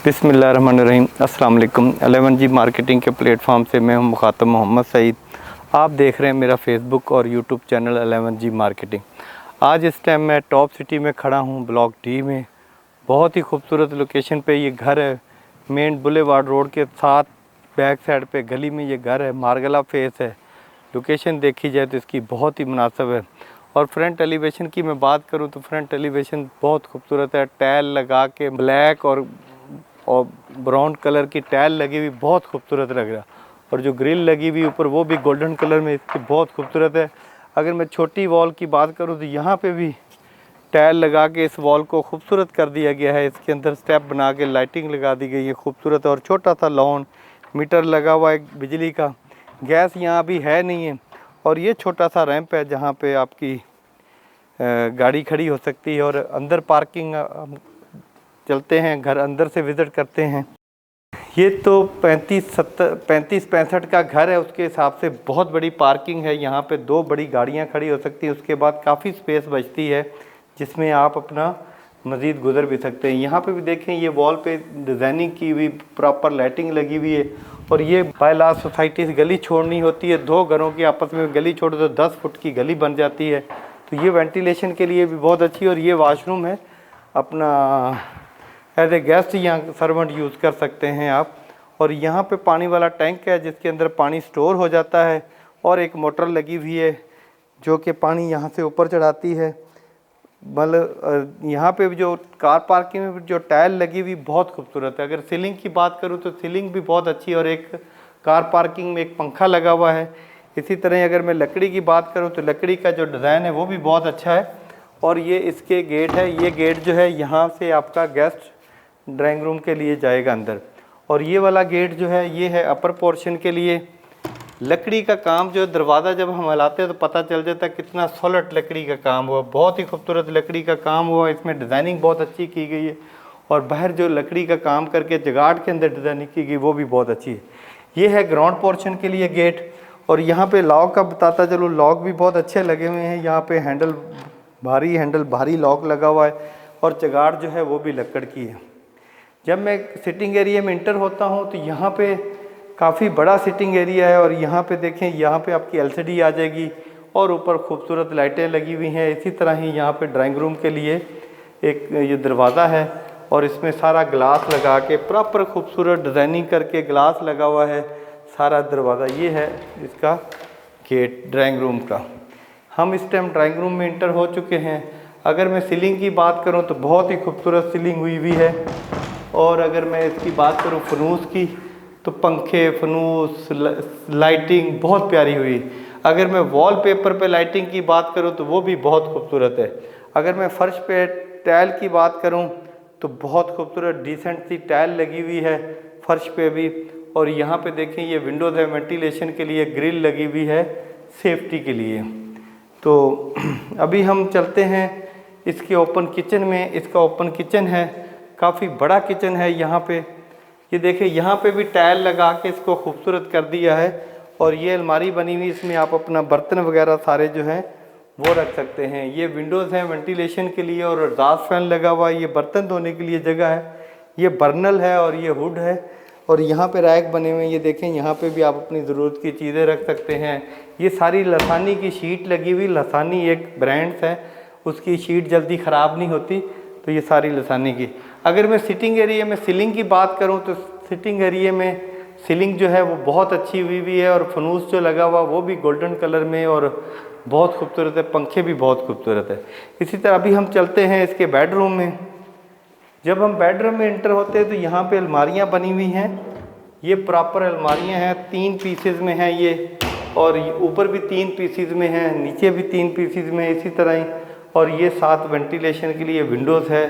बिस्मिल्लाहिर्रहमानिर्रहीम। अस्सलाम वालेकुम। 11G मार्केटिंग के प्लेटफॉर्म से मैं हूं मुखातब मोहम्मद सईद। आप देख रहे हैं मेरा फेसबुक और यूट्यूब चैनल 11G मार्केटिंग। आज इस टाइम मैं टॉप सिटी में खड़ा हूं, ब्लॉक डी में। बहुत ही खूबसूरत लोकेशन पे ये घर है। मेन बुलेवार्ड रोड के साथ बैक साइड पे गली में ये घर है। मारगला फेस है। लोकेशन देखी जाए तो इसकी बहुत ही मुनासिब है। और फ्रंट एलिवेशन की मैं बात करूं तो फ्रंट एलिवेशन बहुत खूबसूरत है। टाइल लगा के ब्लैक और ब्राउन कलर की टाइल लगी हुई बहुत खूबसूरत लग रहा। और जो ग्रिल लगी हुई ऊपर वो भी गोल्डन कलर में, इसकी बहुत खूबसूरत है। अगर मैं छोटी वॉल की बात करूं तो यहाँ पे भी टाइल लगा के इस वॉल को खूबसूरत कर दिया गया है। इसके अंदर स्टेप बना के लाइटिंग लगा दी गई है खूबसूरत। और छोटा सा लॉन मीटर लगा हुआ है बिजली का। गैस यहाँ अभी है नहीं है। और ये छोटा सा रैंप है जहाँ पे आपकी गाड़ी खड़ी हो सकती है। और अंदर पार्किंग, चलते हैं घर अंदर से विज़िट करते हैं। ये तो 35-65 का घर है, उसके हिसाब से बहुत बड़ी पार्किंग है। यहाँ पे 2 बड़ी गाड़ियाँ खड़ी हो सकती हैं। उसके बाद काफ़ी स्पेस बचती है जिसमें आप अपना मज़ीद गुजर भी सकते हैं। यहाँ पे भी देखें, ये वॉल पे डिज़ाइनिंग की हुई, प्रॉपर लाइटिंग लगी हुई है। और ये बाय लॉ सोसाइटी से गली छोड़नी होती है। 2 घरों की आपस में गली छोड़ो तो 10 फुट की गली बन जाती है। तो ये वेंटिलेशन के लिए भी बहुत अच्छी। और ये वाशरूम है अपना, एज ए गेस्ट यहाँ सर्वेंट यूज़ कर सकते हैं आप। और यहाँ पे पानी वाला टैंक है जिसके अंदर पानी स्टोर हो जाता है। और एक मोटर लगी हुई है जो कि पानी यहाँ से ऊपर चढ़ाती है। मतलब यहाँ पे भी जो कार पार्किंग में जो टाइल लगी हुई बहुत खूबसूरत है। अगर सीलिंग की बात करूँ तो सीलिंग भी बहुत अच्छी है। और एक कार पार्किंग में एक पंखा लगा हुआ है। इसी तरह अगर मैं लकड़ी की बात करूँ तो लकड़ी का जो डिज़ाइन है वो भी बहुत अच्छा है। और ये इसके गेट है, ये गेट जो है यहाँ से आपका गेस्ट ड्राइंग रूम के लिए जाएगा अंदर। और ये वाला गेट जो है ये है अपर पोर्शन के लिए। लकड़ी का काम जो दरवाज़ा जब हम हिलाते हैं तो पता चल जाता है कितना सॉलिड लकड़ी का काम हुआ। बहुत ही खूबसूरत लकड़ी का काम हुआ। इसमें डिज़ाइनिंग बहुत अच्छी की गई है। और बाहर जो लकड़ी का काम करके जगाट के अंदर डिज़ाइनिंग की गई वो भी बहुत अच्छी है। ये है ग्राउंड पोर्शन के लिए गेट। और यहाँ पे लॉक का बताता चलो, लॉक भी बहुत अच्छे लगे हुए हैं। यहाँ पे हैंडल भारी लॉक लगा हुआ है। और जगाट जो है वो भी लकड़ की है। जब मैं सिटिंग एरिया में इंटर होता हूँ तो यहाँ पे काफ़ी बड़ा सिटिंग एरिया है। और यहाँ पे देखें, यहाँ पे आपकी एलसीडी आ जाएगी और ऊपर खूबसूरत लाइटें लगी हुई हैं। इसी तरह ही यहाँ पे ड्राइंग रूम के लिए एक ये दरवाज़ा है। और इसमें सारा ग्लास लगा के प्रॉपर खूबसूरत डिज़ाइनिंग करके ग्लास लगा हुआ है सारा दरवाज़ा। ये है इसका गेट ड्राइंग रूम का। हम इस टाइम ड्राइंग रूम में इंटर हो चुके हैं। अगर मैं सीलिंग की बात करूँ तो बहुत ही खूबसूरत सीलिंग हुई हुई है। और अगर मैं इसकी बात करूँ फनूस की तो पंखे, फनूस, लाइटिंग बहुत प्यारी हुई। अगर मैं वॉलपेपर पे लाइटिंग की बात करूँ तो वो भी बहुत खूबसूरत है। अगर मैं फ़र्श पे टाइल की बात करूँ तो बहुत खूबसूरत डिसेंट सी टाइल लगी हुई है फ़र्श पे भी। और यहाँ पे देखें, ये विंडोज़ है वेंटिलेशन के लिए, ग्रिल लगी हुई है सेफ्टी के लिए। तो अभी हम चलते हैं इसके ओपन किचन में। इसका ओपन किचन है, काफ़ी बड़ा किचन है। यहाँ पे ये देखें, यहाँ पे भी टाइल लगा के इसको खूबसूरत कर दिया है। और ये अलमारी बनी हुई, इसमें आप अपना बर्तन वगैरह सारे जो हैं वो रख सकते हैं। ये विंडोज़ हैं वेंटिलेशन के लिए। और एग्जॉस्ट फैन लगा हुआ है। ये बर्तन धोने के लिए जगह है। ये बर्नल है और ये हुड है। और यहाँ पे रैक बने हुए हैं। ये देखें, यहाँ पे भी आप अपनी ज़रूरत की चीज़ें रख सकते हैं। ये सारी लसानी की शीट लगी हुई। लसानी एक ब्रांड्स है, उसकी शीट जल्दी ख़राब नहीं होती। तो ये सारी लसानी की। अगर मैं सिटिंग एरिया में सीलिंग की बात करूं तो सिटिंग एरिया में सीलिंग जो है वो बहुत अच्छी हुई हुई है। और फनूस जो लगा हुआ वो भी गोल्डन कलर में और बहुत खूबसूरत है। पंखे भी बहुत खूबसूरत है। इसी तरह अभी हम चलते हैं इसके बेडरूम में। जब हम बेडरूम में इंटर होते हैं तो यहाँ पे अलमारियाँ बनी हुई हैं। ये प्रॉपर अलमारियाँ हैं, 3 पीसेज में हैं ये। और ऊपर भी 3 पीसेज में हैं, नीचे भी 3 पीसेज में इसी तरह ही। और ये 7 वेंटिलेशन के लिए विंडोज़ है,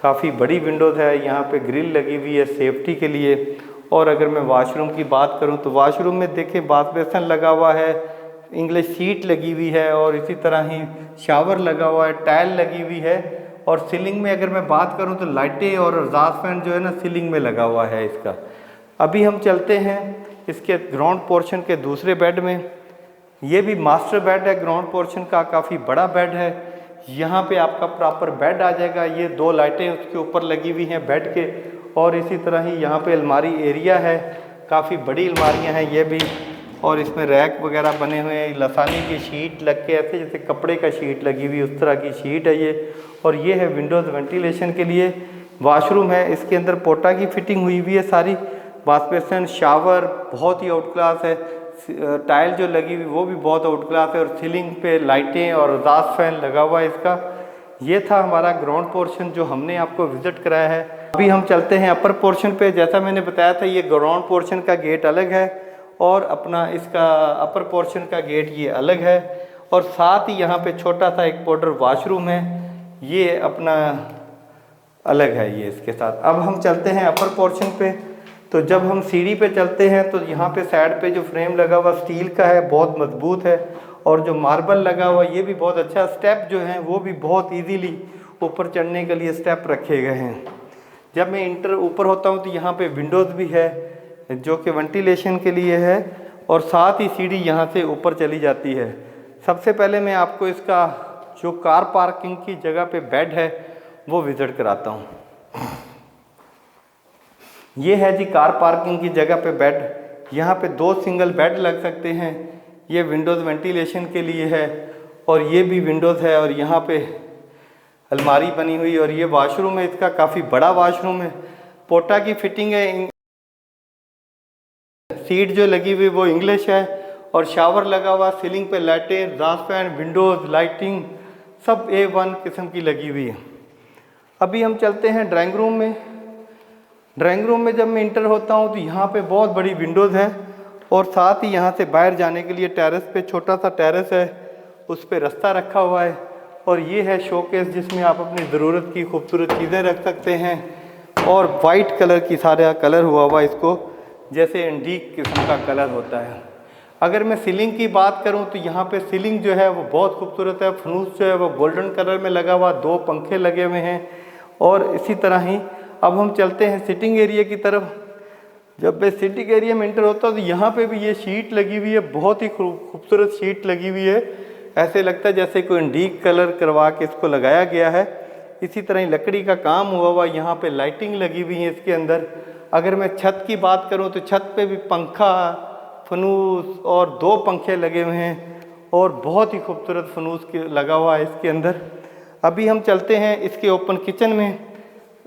काफ़ी बड़ी विंडोज़ है। यहाँ पे ग्रिल लगी हुई है सेफ्टी के लिए। और अगर मैं वाशरूम की बात करूँ तो वाशरूम में देखें बाथ बेसन लगा हुआ है, इंग्लिश सीट लगी हुई है। और इसी तरह ही शावर लगा हुआ है, टाइल लगी हुई है। और सीलिंग में अगर मैं बात करूँ तो लाइटें और एग्जॉस्ट फैन जो है ना सीलिंग में लगा हुआ है इसका। अभी हम चलते हैं इसके ग्राउंड पोर्शन के दूसरे बेड में। ये भी मास्टर बेड है ग्राउंड पोर्शन का, काफ़ी बड़ा बेड है। यहाँ पे आपका प्रॉपर बेड आ जाएगा। ये 2 लाइटें उसके ऊपर लगी हुई हैं बेड के। और इसी तरह ही यहाँ पे अलमारी एरिया है, काफ़ी बड़ी अलमारियाँ हैं ये भी, और इसमें रैक वगैरह बने हुए हैं। लसानी की शीट लग के ऐसे जैसे कपड़े का शीट लगी हुई उस तरह की शीट है ये। और ये है विंडोज़ वेंटिलेशन के लिए। वॉशरूम है, इसके अंदर पोटा की फिटिंग हुई हुई है सारी। वॉश बेसिन, शावर बहुत ही आउट क्लास है। टाइल जो लगी हुई वो भी बहुत आउट क्लास है, और सीलिंग पे लाइटें और एग्जॉस्ट फैन लगा हुआ है इसका। ये था हमारा ग्राउंड पोर्शन जो हमने आपको विज़िट कराया है। अभी हम चलते हैं अपर पोर्शन पे। जैसा मैंने बताया था, ये ग्राउंड पोर्शन का गेट अलग है और अपना इसका अपर पोर्शन का गेट ये अलग है। और साथ ही यहाँ पे छोटा सा एक पाउडर वॉशरूम है, ये अपना अलग है ये इसके साथ। अब हम चलते हैं अपर पोर्शन पे। तो जब हम सीढ़ी पे चलते हैं तो यहाँ पे साइड पे जो फ्रेम लगा हुआ स्टील का है, बहुत मजबूत है, और जो मार्बल लगा हुआ ये भी बहुत अच्छा। स्टेप जो हैं वो भी बहुत इजीली ऊपर चढ़ने के लिए स्टेप रखे गए हैं। जब मैं इंटर ऊपर होता हूँ तो यहाँ पे विंडोज़ भी है जो कि वेंटिलेशन के लिए है, और साथ ही सीढ़ी यहाँ से ऊपर चली जाती है। सबसे पहले मैं आपको इसका जो कार पार्किंग की जगह पे बेड है वो विज़िट कराता हूँ। ये है जी कार पार्किंग की जगह पे बेड। यहाँ पे 2 सिंगल बेड लग सकते हैं। ये विंडोज़ वेंटिलेशन के लिए है, और ये भी विंडोज़ है, और यहाँ पे अलमारी बनी हुई, और ये वॉशरूम है इसका, काफ़ी बड़ा वॉशरूम है। पोटा की फिटिंग है, सीट जो लगी हुई वो इंग्लिश है, और शावर लगा हुआ, सीलिंग पे लाइटें, एग्जॉस्ट फैन, विंडोज़, लाइटिंग सब A1 किस्म की लगी हुई है। अभी हम चलते हैं ड्राइंग रूम में। ड्राइंग रूम में जब मैं इंटर होता हूँ तो यहाँ पे बहुत बड़ी विंडोज़ है, और साथ ही यहाँ से बाहर जाने के लिए टेरेस पे छोटा सा टेरेस है, उस पे रास्ता रखा हुआ है। और ये है शोकेस जिसमें आप अपनी ज़रूरत की खूबसूरत चीज़ें रख सकते हैं, और वाइट कलर की सारा कलर हुआ हुआ इसको, जैसे एंटीक किस्म का कलर होता है। अगर मैं सीलिंग की बात करूं तो यहाँ पे सीलिंग जो है वो बहुत खूबसूरत है। फनूस जो है वो गोल्डन कलर में लगा हुआ, 2 पंखे लगे हुए हैं। और इसी तरह ही अब हम चलते हैं सिटिंग एरिया की तरफ। जब मैं सिटिंग एरिया में इंटर होता हूँ तो यहाँ पे भी ये शीट लगी हुई है, बहुत ही खूबसूरत शीट लगी हुई है। ऐसे लगता है जैसे कोई एंटीक कलर करवा के इसको लगाया गया है। इसी तरह ही लकड़ी का काम हुआ हुआ, यहाँ पे लाइटिंग लगी हुई है इसके अंदर। अगर मैं छत की बात करूं तो छत पे भी पंखा, फनूस और 2 पंखे लगे हुए हैं, और बहुत ही खूबसूरत फनूस के लगा हुआ है इसके अंदर। अभी हम चलते हैं इसके ओपन किचन में।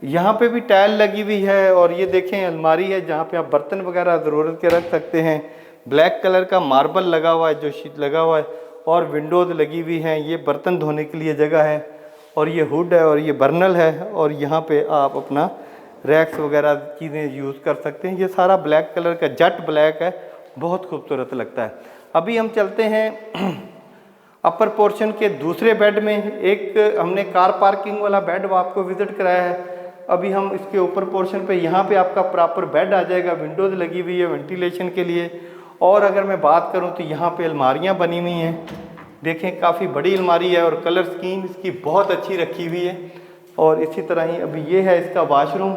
यहाँ पे भी टाइल लगी हुई है, और ये देखें अलमारी है जहाँ पे आप बर्तन वगैरह ज़रूरत के रख सकते हैं। ब्लैक कलर का मार्बल लगा हुआ है जो शीट लगा हुआ है, और विंडोज़ लगी हुई हैं। ये बर्तन धोने के लिए जगह है, और ये हुड है, और ये बर्नल है, और यहाँ पे आप अपना रैक्स वगैरह चीज़ें यूज़ कर सकते हैं। ये सारा ब्लैक कलर का जेट ब्लैक है, बहुत खूबसूरत लगता है। अभी हम चलते हैं अपर पोर्शन के दूसरे बेड में। एक हमने कार पार्किंग वाला बेड वो आपको विज़िट कराया है। अभी हम इसके ऊपर पोर्शन पे, यहाँ पे आपका प्रॉपर बेड आ जाएगा, विंडोज़ लगी हुई है वेंटिलेशन के लिए। और अगर मैं बात करूँ तो यहाँ पे अलमारियाँ बनी हुई हैं, देखें काफ़ी बड़ी अलमारी है, और कलर स्कीम इसकी बहुत अच्छी रखी हुई है। और इसी तरह ही अभी ये है इसका वॉशरूम।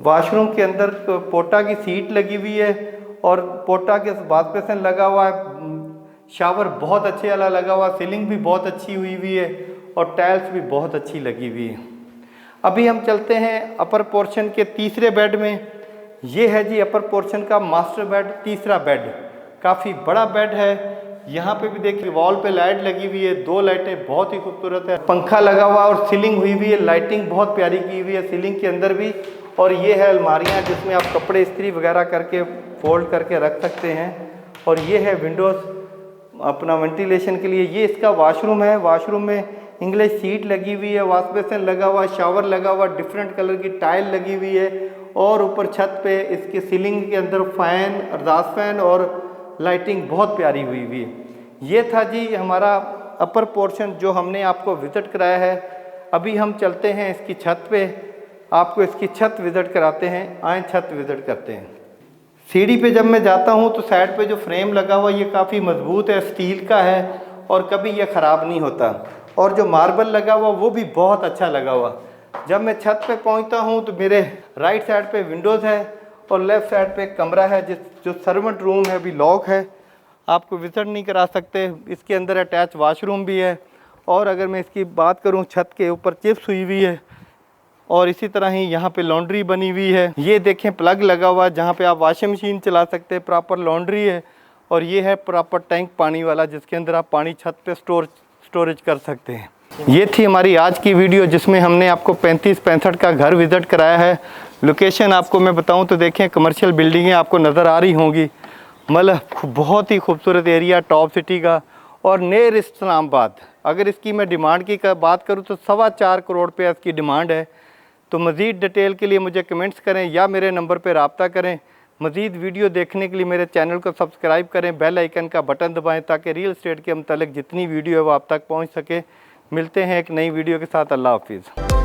वॉशरूम के अंदर पोटा की सीट लगी हुई है, और पोटा के वॉश बेसिन लगा हुआ है। शावर बहुत अच्छे वाला लगा हुआ, सीलिंग भी बहुत अच्छी हुई हुई है, और टाइल्स भी बहुत अच्छी लगी हुई है। अभी हम चलते हैं अपर पोर्शन के तीसरे बेड में। ये है जी अपर पोर्शन का मास्टर बेड, तीसरा बेड। काफ़ी बड़ा बेड है। यहाँ पे भी देखिए वॉल पे लाइट लगी हुई है, 2 लाइटें बहुत ही खूबसूरत है। पंखा लगा हुआ और सीलिंग हुई हुई है, लाइटिंग बहुत प्यारी की हुई है सीलिंग के अंदर भी। और ये है अलमारियाँ जिसमें आप कपड़े इस्त्री वगैरह करके फोल्ड करके रख सकते हैं। और ये है विंडोज़ अपना वेंटिलेशन के लिए। ये इसका वॉशरूम है। वॉशरूम में इंग्लिश सीट लगी हुई है, वॉश बेसिन लगा हुआ, शावर लगा हुआ, डिफरेंट कलर की टाइल लगी हुई है, और ऊपर छत पे इसके सीलिंग के अंदर फ़ैन, एग्जॉस्ट फैन और लाइटिंग बहुत प्यारी हुई हुई है। ये था जी हमारा अपर पोर्शन जो हमने आपको विज़िट कराया है। अभी हम चलते हैं इसकी छत पे, आपको इसकी छत विज़िट कराते हैं। आए छत विज़िट करते हैं। सीढ़ी पे जब मैं जाता हूँ तो साइड पे जो फ्रेम लगा हुआ ये काफ़ी मजबूत है, स्टील का है, और कभी ये ख़राब नहीं होता। और जो मार्बल लगा हुआ वो भी बहुत अच्छा लगा हुआ। जब मैं छत पे पहुँचता हूँ तो मेरे राइट साइड पे विंडोज़ है, और लेफ़्ट साइड पे कमरा है जो सर्वेंट रूम है, अभी लॉक है, आपको विज़िट नहीं करा सकते। इसके अंदर अटैच वॉशरूम भी है। और अगर मैं इसकी बात करूँ, छत के ऊपर चिप्स हुई हुई है, और इसी तरह ही यहाँ पे लॉन्ड्री बनी हुई है। ये देखें प्लग लगा हुआ है जहाँ पे आप वॉशिंग मशीन चला सकते हैं। प्रॉपर लॉन्ड्री है और ये है प्रॉपर टैंक पानी वाला जिसके अंदर आप पानी छत पे स्टोरेज कर सकते हैं। ये थी हमारी आज की वीडियो जिसमें हमने आपको 35-65 का घर विज़िट कराया है। लोकेशन आपको मैं बताऊं तो देखें कमर्शियल बिल्डिंगें आपको नज़र आ रही होंगी। मतलब बहुत ही खूबसूरत एरिया टॉप सिटी का और नियर इस्लामाबाद। अगर इसकी मैं डिमांड की बात करूं तो 4.25 करोड़ रुपये इसकी डिमांड है। तो मज़ीद डिटेल के लिए मुझे कमेंट्स करें या मेरे नंबर पर रब्ता करें। मज़ीद वीडियो देखने के लिए मेरे चैनल को सब्सक्राइब करें, बेल आइकन का बटन दबाएं ताकि रियल एस्टेट के मतलब जितनी वीडियो है वो आप तक पहुँच सके। मिलते हैं एक नई वीडियो के साथ। अल्लाह हाफिज़।